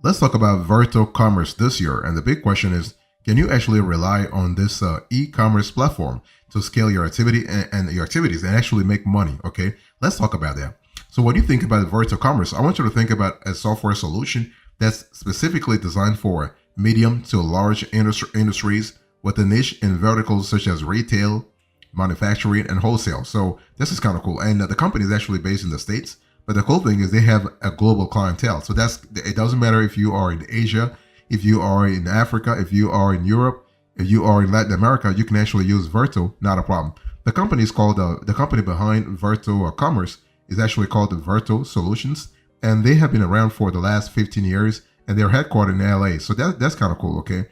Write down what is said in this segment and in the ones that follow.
Let's talk about Virto commerce this year. And the big question is, can you actually rely on this e-commerce platform to scale your activity and your activities and actually make money? Okay, let's talk about that. So when you think about Virto commerce, I want you to think about a software solution that's specifically designed for medium to large industries with a niche in verticals such as retail, manufacturing, and wholesale. So this is kind of cool. And the company is actually based in the States. But the cool thing is they have a global clientele. So it doesn't matter if you are in Asia, if you are in Africa, if you are in Europe, if you are in Latin America, you can actually use Virto, not a problem. The company is called the company behind Virto Commerce is actually called the Virto Solutions, and they have been around for the last 15 years, and they're headquartered in LA. So that's kind of cool. Okay.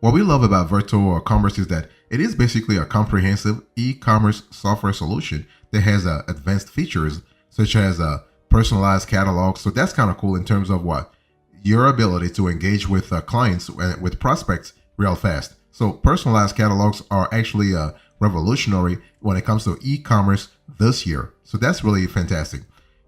What we love about Virto Commerce is that it is basically a comprehensive e-commerce software solution that has advanced features such as personalized catalogs. So that's kind of cool in terms of what your ability to engage with clients and with prospects real fast. So personalized catalogs are actually revolutionary when it comes to e-commerce this year. So that's really fantastic.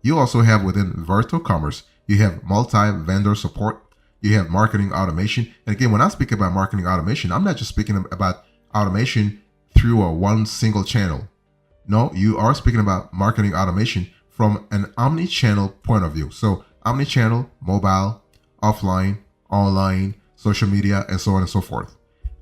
You also have within Virto Commerce, you have multi-vendor support. You have marketing automation. And again, when I speak about marketing automation, I'm not just speaking about automation through a one single channel. No, you are speaking about marketing automation from an omni-channel point of view. So omni-channel, mobile, offline, online, social media, and so on and so forth.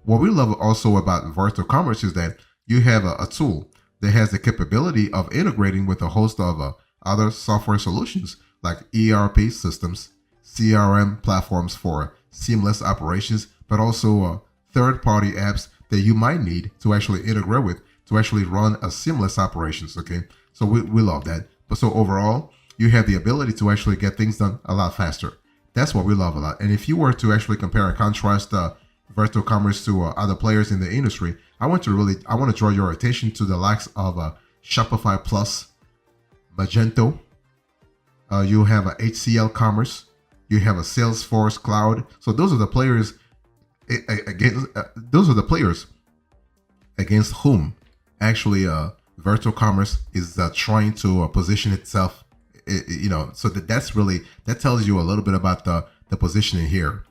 What we love also about Virtual Commerce is that you have a tool that has the capability of integrating with a host of other software solutions like ERP systems, CRM platforms for seamless operations, but also third-party apps that you might need to actually integrate with to actually run a seamless operations. Okay, so we love that. But so overall, you have the ability to actually get things done a lot faster. That's what we love a lot. And if you were to actually compare and contrast Virtual Commerce to other players in the industry, I want to draw your attention to the likes of Shopify Plus, Magento. You have a HCL Commerce. You have a Salesforce Cloud. So those are the players against whom actually Virtual Commerce is trying to position itself. So that tells you a little bit about the positioning here.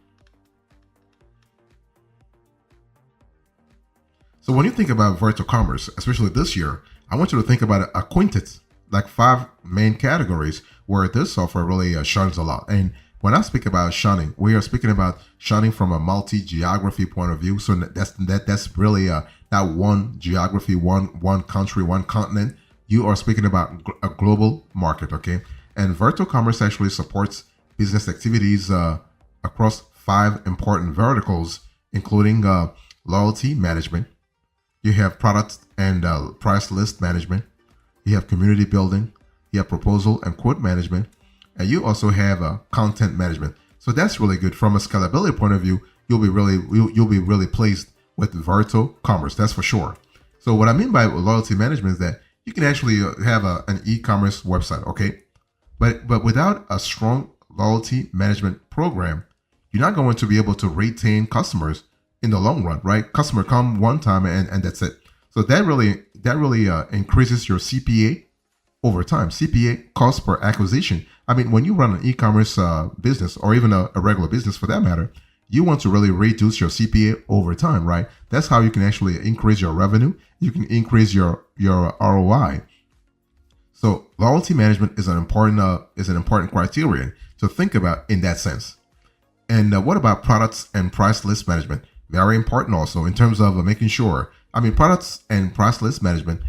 So when you think about Virtual Commerce, especially this year, I want you to think about a quintet, like 5 main categories where this software really shines a lot. And when I speak about shining, we are speaking about shining from a multi-geography point of view. So that's really not one geography, one country, one continent. You are speaking about a global market, okay? And Virtual Commerce actually supports business activities across 5 important verticals, including loyalty management. You have product and price list management. You have community building. You have proposal and quote management. And you also have content management. So that's really good from a scalability point of view. You'll be really pleased with Virtual Commerce. That's for sure. So what I mean by loyalty management is that you can actually have an e-commerce website, okay? But without a strong loyalty management program, you're not going to be able to retain customers in the long run, right? Customer come one time and that's it. So that really increases your CPA over time. CPA, cost per acquisition. I mean, when you run an e-commerce business or even a regular business for that matter, you want to really reduce your CPA over time, right? That's how you can actually increase your revenue. You can increase your ROI. So loyalty management is an important criterion to think about in that sense. And what about products and price list management? Very important also in terms of making sure. I mean, products and price list management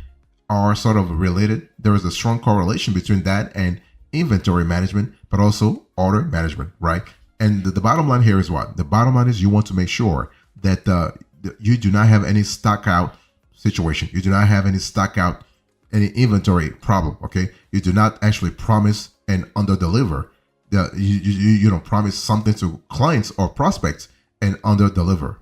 are sort of related. There is a strong correlation between that and inventory management, but also order management, right? And the bottom line here is what? The bottom line is you want to make sure that you do not have any stock out situation. You do not have any stock out, any inventory problem, okay? You do not actually promise and under deliver. You don't promise something to clients or prospects and under deliver.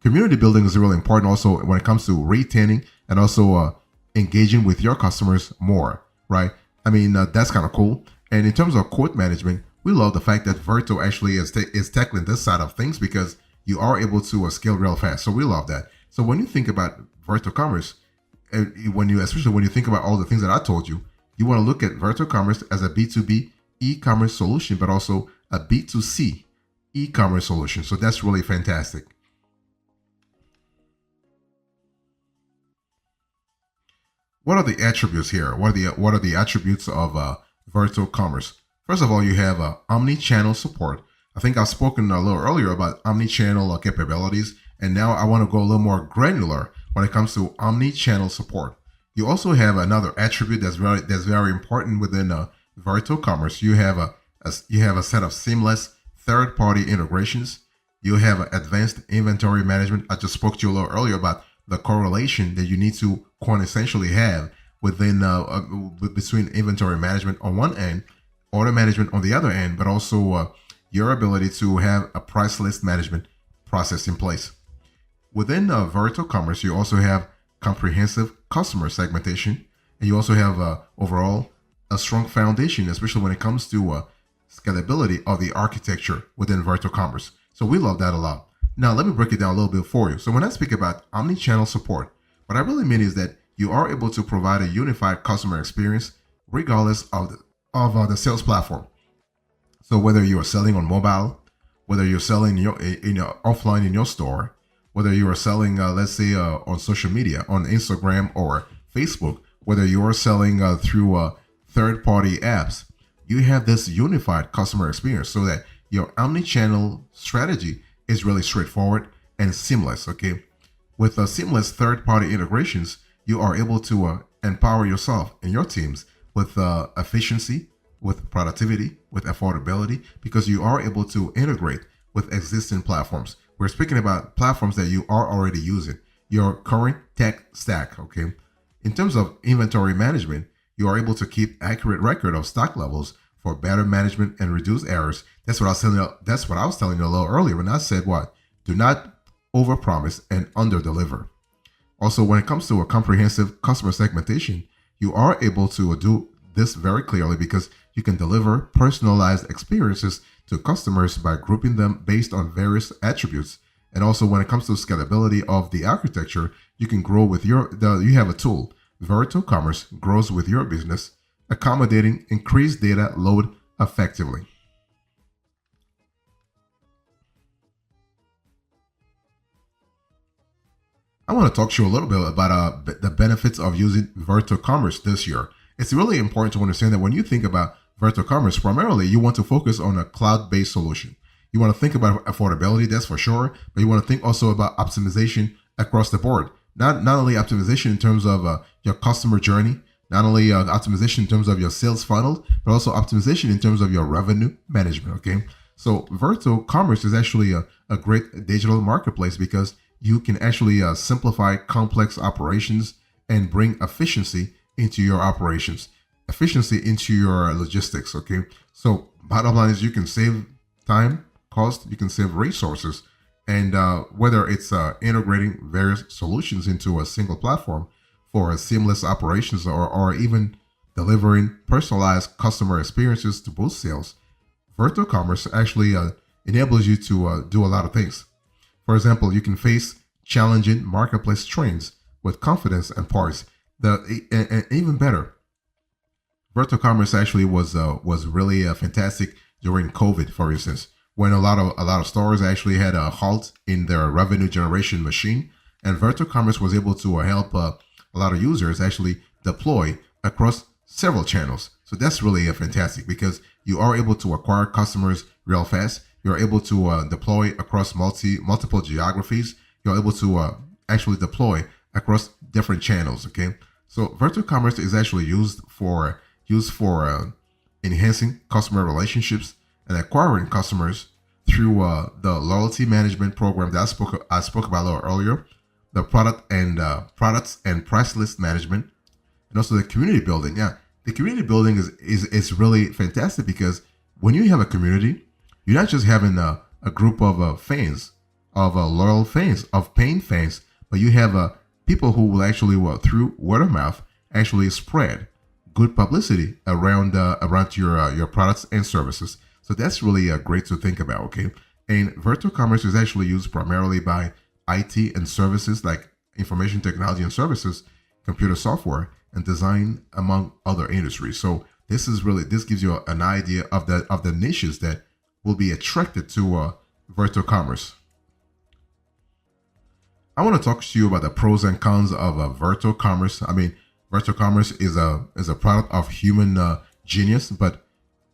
Community building is really important also when it comes to retaining and also engaging with your customers more, right? I mean, that's kind of cool. And in terms of quote management, we love the fact that Virto actually is tackling this side of things because you are able to scale real fast. So we love that. So when you think about Virtual Commerce, especially when you think about all the things that I told you, you want to look at Virtual Commerce as a B2B e-commerce solution, but also a B2C e-commerce solution. So that's really fantastic. What are the attributes here? What are the attributes of Virtual Commerce? First of all, you have omni-channel support. I think I've spoken a little earlier about omni-channel capabilities, and now I want to go a little more granular when it comes to omni-channel support. You also have another attribute that's very important within Virtual Commerce. You have a set of seamless third-party integrations. You have advanced inventory management. I just spoke to you a little earlier about the correlation that you need to quintessentially have within between inventory management on one end, order management on the other end, but also your ability to have a price list management process in place. Within Virtual Commerce, you also have comprehensive customer segmentation, and you also have overall a strong foundation, especially when it comes to scalability of the architecture within Virtual Commerce. So we love that a lot. Now, let me break it down a little bit for you. So when I speak about omni-channel support, what I really mean is that you are able to provide a unified customer experience regardless of the sales platform. So whether you are selling on mobile, whether you're selling offline in your store, whether you are selling, let's say, on social media, on Instagram or Facebook, whether you are selling through third-party apps, you have this unified customer experience so that your omni-channel strategy is really straightforward and seamless, okay? With seamless third-party integrations, you are able to empower yourself and your teams with efficiency, with productivity, with affordability, because you are able to integrate with existing platforms. We're speaking about platforms that you are already using, your current tech stack, okay? In terms of inventory management, you are able to keep accurate record of stock levels for better management and reduce errors. That's what I was telling you a little earlier when I said what? Do not overpromise and underdeliver. Also, when it comes to a comprehensive customer segmentation, you are able to do this very clearly because you can deliver personalized experiences to customers by grouping them based on various attributes. And also, when it comes to scalability of the architecture, you can grow with you have a tool. Virtual Commerce grows with your business, accommodating increased data load effectively. I want to talk to you a little bit about the benefits of using Virtual Commerce this year. It's really important to understand that when you think about Virtual Commerce, primarily you want to focus on a cloud-based solution. You want to think about affordability, that's for sure, but you want to think also about optimization across the board. Not only optimization in terms of your customer journey, not only optimization in terms of your sales funnel, but also optimization in terms of your revenue management, okay? So Virtual Commerce is actually a great digital marketplace because you can actually simplify complex operations and bring efficiency into your operations, efficiency into your logistics, okay? So bottom line is you can save time, cost, you can save resources, and whether it's integrating various solutions into a single platform for a seamless operations or even delivering personalized customer experiences to boost sales, Virtual Commerce actually enables you to do a lot of things. For example, you can face challenging marketplace trends with confidence and poise. And even better, Virtual Commerce actually was really fantastic during COVID, for instance, when a lot of stores actually had a halt in their revenue generation machine, and Virtual Commerce was able to help a lot of users actually deploy across several channels. So that's really fantastic because you are able to acquire customers real fast. You're able to deploy across multiple geographies. You're able to actually deploy across different channels. Okay, so Virtual Commerce is actually used for enhancing customer relationships and acquiring customers through the loyalty management program that I spoke about a little earlier, the products and price list management, and also the community building. Yeah, the community building is really fantastic because when you have a community, you're not just having a group of fans, of loyal fans, of paying fans, but you have people who will actually, through word of mouth, actually spread good publicity around your products and services. So that's really great to think about, okay? And Virtual Commerce is actually used primarily by IT and services like information technology and services, computer software, and design, among other industries. So this gives you an idea of the niches that will be attracted to Virtual Commerce. I want to talk to you about the pros and cons of Virtual Commerce. I mean, Virtual Commerce is a product of human genius, but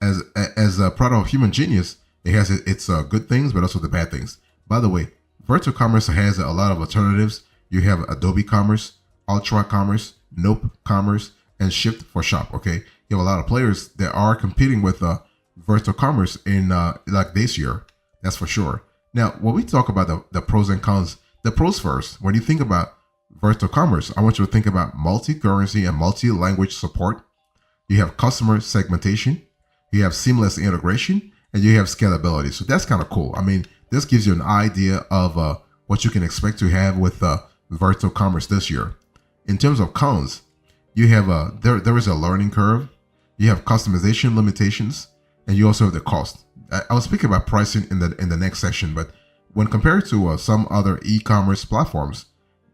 as a product of human genius, it has its good things, but also the bad things. By the way, Virtual Commerce has a lot of alternatives. You have Adobe Commerce, Ultra Commerce, Nope Commerce, and Shift for Shop. Okay, you have a lot of players that are competing with Virtual Commerce in like this year. That's for sure. Now, when we talk about the pros and cons, the pros first. When you think about Virtual Commerce, I want you to think about multi-currency and multi-language support. You have customer segmentation. You have seamless integration, and you have scalability. So that's kind of cool. I mean, this gives you an idea of what you can expect to have with Virtual Commerce this year. In terms of cons, you have there is a learning curve. You have customization limitations, and you also have the cost. I'll speak about pricing in the next section, but when compared to some other e-commerce platforms,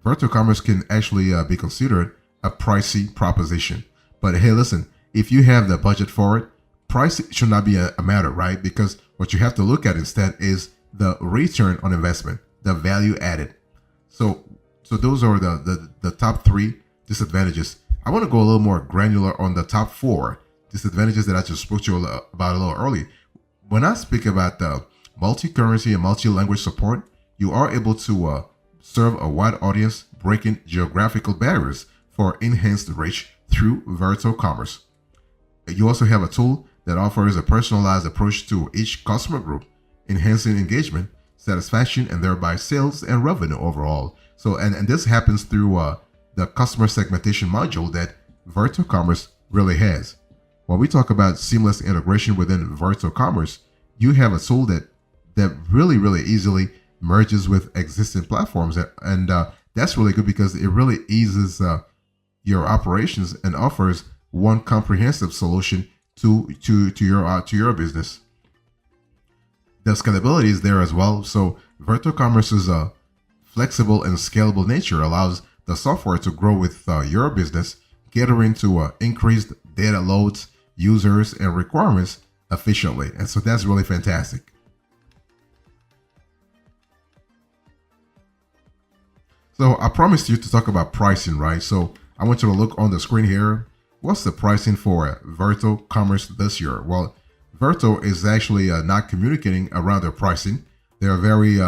Virtual Commerce can actually be considered a pricey proposition. But hey, listen, if you have the budget for it, price should not be a matter, right? Because what you have to look at instead is the return on investment, the value added. So those are the top 3 disadvantages. I want to go a little more granular on the top 4 disadvantages that I just spoke to you about a little early. When I speak about the multi-currency and multi-language support, you are able to serve a wide audience, breaking geographical barriers for enhanced reach through Virtual Commerce. You also have a tool that offers a personalized approach to each customer group, enhancing engagement, satisfaction, and thereby sales and revenue overall. So, and this happens through the customer segmentation module that Virtual Commerce really has. When we talk about seamless integration within Virtual Commerce, you have a tool that really easily merges with existing platforms, and that's really good because it really eases your operations and offers one comprehensive solution to your business. The scalability is there as well. So Virtual Commerce's flexible and scalable nature allows the software to grow with your business, catering to increased data loads, users, and requirements efficiently. And so that's really fantastic. So I promised you to talk about pricing, right? So I want you to look on the screen here. What's the pricing for Virtual Commerce this year? Well, Virto is actually not communicating around their pricing. They're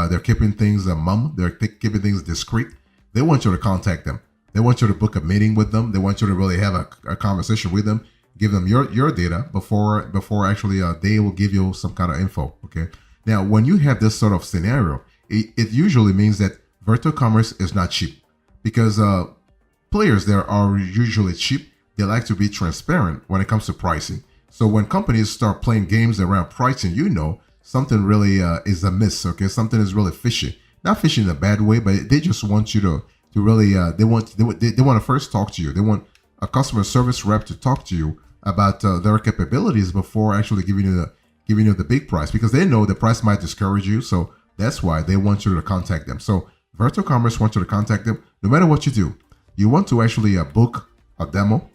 they're keeping things mum. They're keeping things discreet. They want you to contact them. They want you to book a meeting with them. They want you to really have a conversation with them. Give them your data before actually they will give you some kind of info. Okay. Now, when you have this sort of scenario, it usually means that Virtual Commerce is not cheap, because players there are usually cheap. They like to be transparent when it comes to pricing. So when companies start playing games around pricing, you know something really is amiss. Okay, something is really fishy. Not fishy in a bad way, but they just want you to really they want to first talk to you. They want a customer service rep to talk to you about their capabilities before actually giving you the big price, because they know the price might discourage you. So that's why they want you to contact them. So Virtual Commerce wants you to contact them no matter what you do. You want to actually book a demo,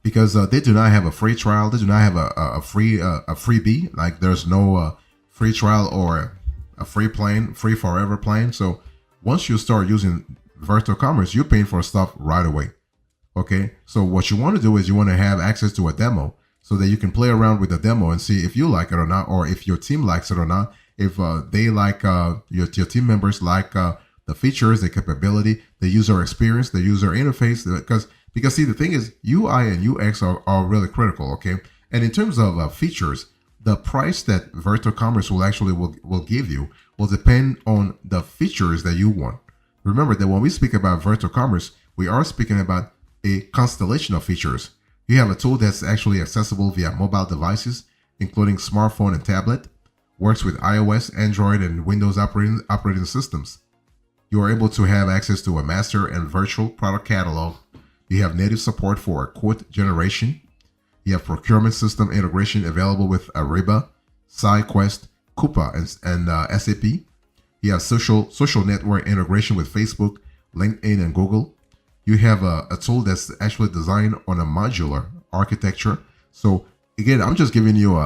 because they do not have a free trial. They do not have a freebie. Like there's no free trial or a free plan, free forever plan. So once you start using Virtual Commerce, you're paying for stuff right away. Okay. So what you want to do is you want to have access to a demo so that you can play around with the demo and see if you like it or not, or if your team likes it or not. If they like your team members like the features, the capability, the user experience, the user interface, because see, the thing is, UI and UX are really critical, okay? And in terms of features, the price that Virtual Commerce will give you will depend on the features that you want. Remember that when we speak about Virtual Commerce, we are speaking about a constellation of features. You have a tool that's actually accessible via mobile devices, including smartphone and tablet, works with iOS, Android, and Windows operating systems. You are able to have access to a master and virtual product catalog. You have native support for quote generation. You have procurement system integration available with Ariba, SideQuest, Coupa, and SAP. You have social network integration with Facebook, LinkedIn, and Google. You have a tool that's actually designed on a modular architecture. So again, I'm just giving you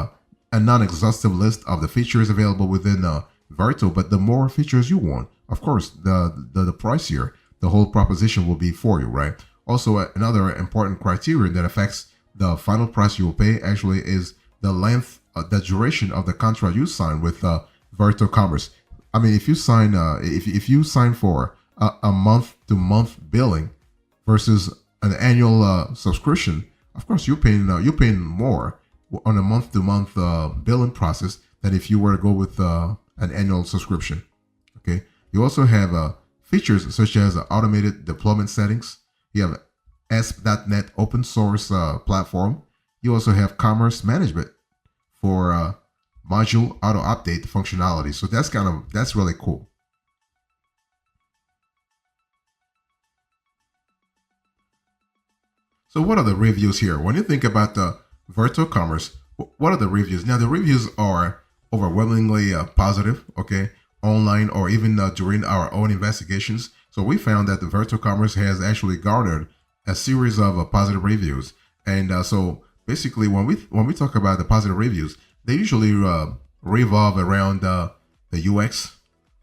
a non-exhaustive list of the features available within Virto, but the more features you want, of course, the pricier the whole proposition will be for you, right? Also, another important criterion that affects the final price you will pay actually is the length, the duration of the contract you sign with Virto Commerce. I mean, if you sign, if you sign for a month-to-month billing versus an annual subscription, of course you're paying more on a month-to-month billing process than if you were to go with an annual subscription. Okay. You also have features such as automated deployment settings. You have ASP.NET open source platform. You also have commerce management for module auto update functionality. So that's really cool. So what are the reviews here? When you think about the Virtual Commerce, what are the reviews? Now the reviews are overwhelmingly positive, okay, online or even during our own investigations. So we found that the Virtual Commerce has actually garnered a series of positive reviews. And so basically when we talk about the positive reviews, they usually revolve around the UX,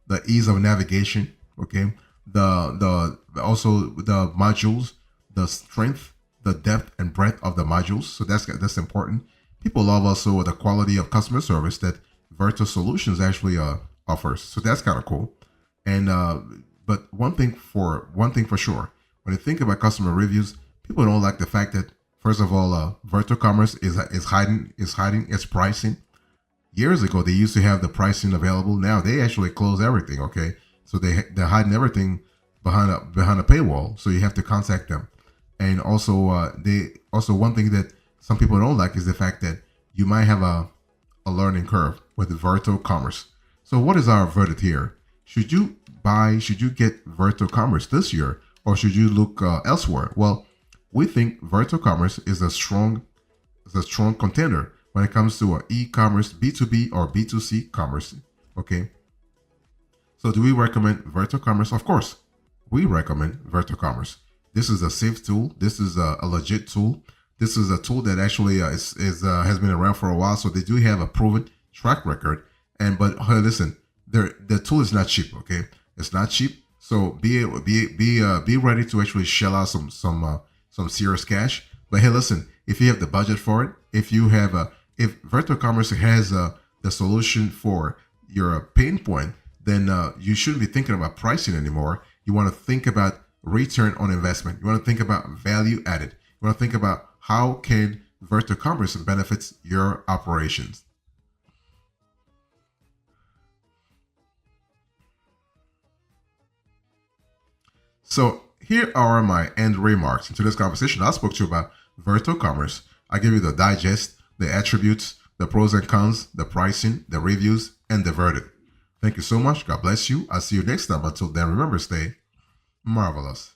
the ease of navigation, okay, the also the modules, the strength, the depth and breadth of the modules. So that's important. People love also the quality of customer service that Virtual Solutions actually offers. So that's kind of cool. And but one thing for sure, when you think about customer reviews, people don't like the fact that first of all, Virtual Commerce is hiding its pricing. Years ago, they used to have the pricing available. Now they actually close everything. Okay, so they're hiding everything behind a paywall. So you have to contact them. And also, one thing that some people don't like is the fact that you might have a learning curve with Virtual Commerce. So what is our verdict here? Should you get Virtual Commerce this year, or should you look elsewhere? Well, we think Virtual Commerce is a strong contender when it comes to e-commerce, B2B or B2C commerce. Okay. So do we recommend Virtual Commerce? Of course, we recommend Virtual Commerce. This is a safe tool. This is a legit tool. This is a tool that actually has been around for a while. So they do have a proven track record. But hey, listen, the tool is not cheap. Okay, it's not cheap. So be ready to actually shell out some serious cash. But hey, listen, if you have the budget for it, if Virtual Commerce has the solution for your pain point, then you shouldn't be thinking about pricing anymore. You want to think about return on investment. You want to think about value added. You want to think about how can Virtual Commerce benefits your operations. So here are my end remarks into this conversation. I spoke to you about Virtual Commerce. I gave you the digest, the attributes, the pros and cons, the pricing, the reviews, and the verdict. Thank you so much. God bless you. I'll see you next time. Until then, remember, stay marvelous.